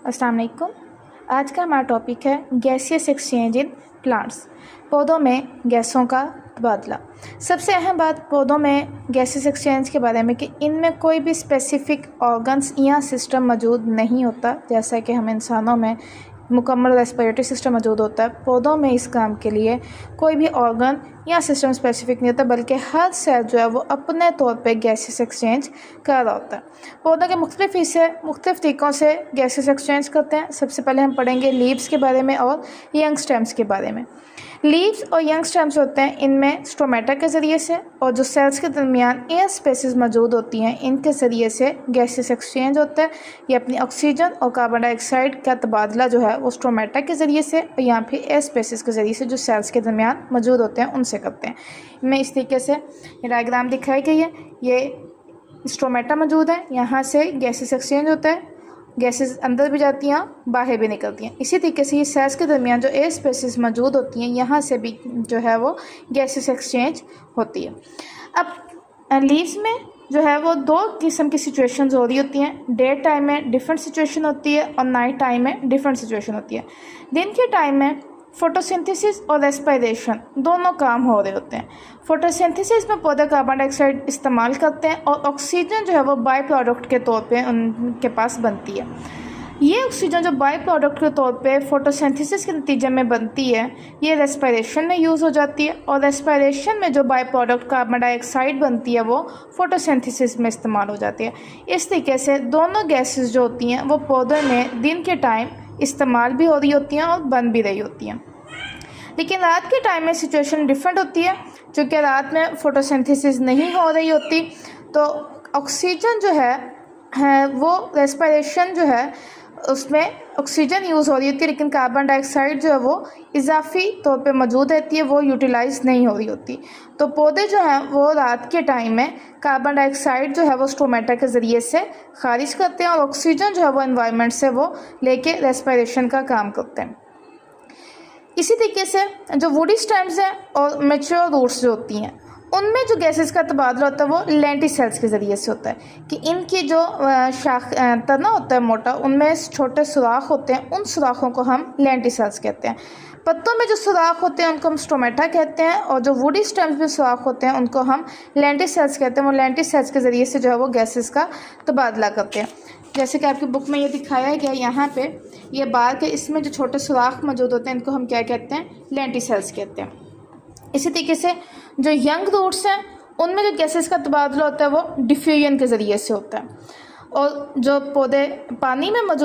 अस्सलाम वालेकुम। आज का हमारा टॉपिक है गैसियस एक्सचेंज इन प्लांट्स। पौधों में गैसों का तबादला। सबसे अहम बात पौधों में गैसियस एक्सचेंज के बारे में कि इनमें कोई भी स्पेसिफिक ऑर्गन्स या सिस्टम मौजूद नहीं होता, जैसा कि हम इंसानों में मुकम्मल रेस्पिरेटरी सिस्टम मौजूद होता है। पौधों में इस काम के लिए कोई भी ऑर्गन या सिस्टम स्पेसिफिक नहीं होता, बल्कि हर सेल जो है वो अपने तौर पे गैसेस एक्सचेंज कर रहा होता है। पौधों के मुख्तलिफ हिस्से मुख्तलिफ तरीक़ों से गैसेस एक्सचेंज करते हैं। सबसे पहले हम पढ़ेंगे लीव्स के बारे में और यंग स्टेम्स के बारे में। लीव्स और यंग स्टेम्स होते हैं, इनमें स्टोमेटा के ज़रिए से और जो सेल्स के दरमियान एयर स्पेसेस मौजूद होती हैं, इनके ज़रिए से गैसेस एक्सचेंज होता है। ये अपनी ऑक्सीजन और कार्बन डाइऑक्साइड का तबादला जो है वो स्टोमेटा के ज़रिए से या फिर एयर स्पेसेस के ज़रिए से जो सेल्स के दरमियान मौजूद होते हैं उनसे करते हैं। मैं इस तरीके से ये डायग्राम दिखाई गई है, ये स्टोमेटा मौजूद है, यहाँ से गैसेस एक्सचेंज होता है, गैसेस अंदर भी जाती हैं बाहर भी निकलती हैं। इसी तरीके से ये सेल्स के दरमियान जो एयर स्पेसेस मौजूद होती हैं, यहाँ से भी जो है वो गैसेस एक्सचेंज होती है। अब लीव्स में जो है वो दो किस्म की सिचुएशंस हो रही होती हैं। डे टाइम में डिफरेंट सिचुएशन होती है और नाइट टाइम में डिफरेंट सिचुएशन होती है। दिन के टाइम में फोटोसिंथेसिस और रेस्पिरेशन दोनों काम हो रहे होते हैं। फोटोसिंथेसिस में पौधे कार्बन डाइऑक्साइड इस्तेमाल करते हैं और ऑक्सीजन जो है वो बाई प्रोडक्ट के तौर पे उनके पास बनती है। ये ऑक्सीजन जो बाई प्रोडक्ट के तौर पे फोटोसिंथेसिस के नतीजे में बनती है, ये रेस्पिरेशन में यूज़ हो जाती है और रेस्पिरेशन में जो बाई प्रोडक्ट कार्बन डाइऑक्साइड बनती है वो फोटोसिंथेसिस में इस्तेमाल हो जाती है। इस तरीके से दोनों गैसेस जो होती हैं वो पौधे में दिन के टाइम इस्तेमाल भी हो रही होती हैं और बन भी रही होती हैं। लेकिन रात के टाइम में सिचुएशन डिफरेंट होती है, क्योंकि रात में फोटोसिंथेसिस नहीं हो रही होती, तो ऑक्सीजन जो है वो रेस्पिरेशन जो है उसमें ऑक्सीजन यूज़ हो रही होती है, लेकिन कार्बन डाइऑक्साइड जो है वो इजाफी तौर पे मौजूद रहती है, वो यूटिलाइज़ नहीं हो रही होती। तो पौधे जो हैं वो रात के टाइम में कार्बन डाइऑक्साइड जो है वो स्टोमेटा के ज़रिए से खारिज करते हैं और ऑक्सीजन जो है वो एनवायरनमेंट से वो लेके रेस्पिरेशन का काम करते हैं। इसी तरीके से जो वुडी स्टेम्स हैं और मैच्योर रूट्स जो होती हैं, उनमें जो गैसेस का तबादला होता है वो लेंटिसेल्स के ज़रिए से होता है कि इनकी जो तना होता है मोटा, उनमें छोटे सुराख होते हैं, उन सुराखों को हम लेंटिसेल्स कहते हैं। पत्तों में जो सुराख होते हैं उनको हम स्टोमेटा कहते हैं और जो वुडी स्टेम्स में सुराख होते हैं उनको हम लेंटिसेल्स कहते हैं। वो लेंटिसेल्स के ज़रिए से जो है वो गैसेस का तबादला करते हैं। जैसे कि आपकी बुक में ये दिखाया गया, यहाँ पे ये बार के इसमें जो छोटे सुराख मौजूद होते हैं इनको हम क्या कहते हैं, लेंटिसेल्स कहते हैं। इसी तरीके से जो यंग रूट्स हैं उनमें जो गैसेस का तबादला होता है वो डिफ्यूजन के ज़रिए से होता है और जो पौधे पानी में मौजूद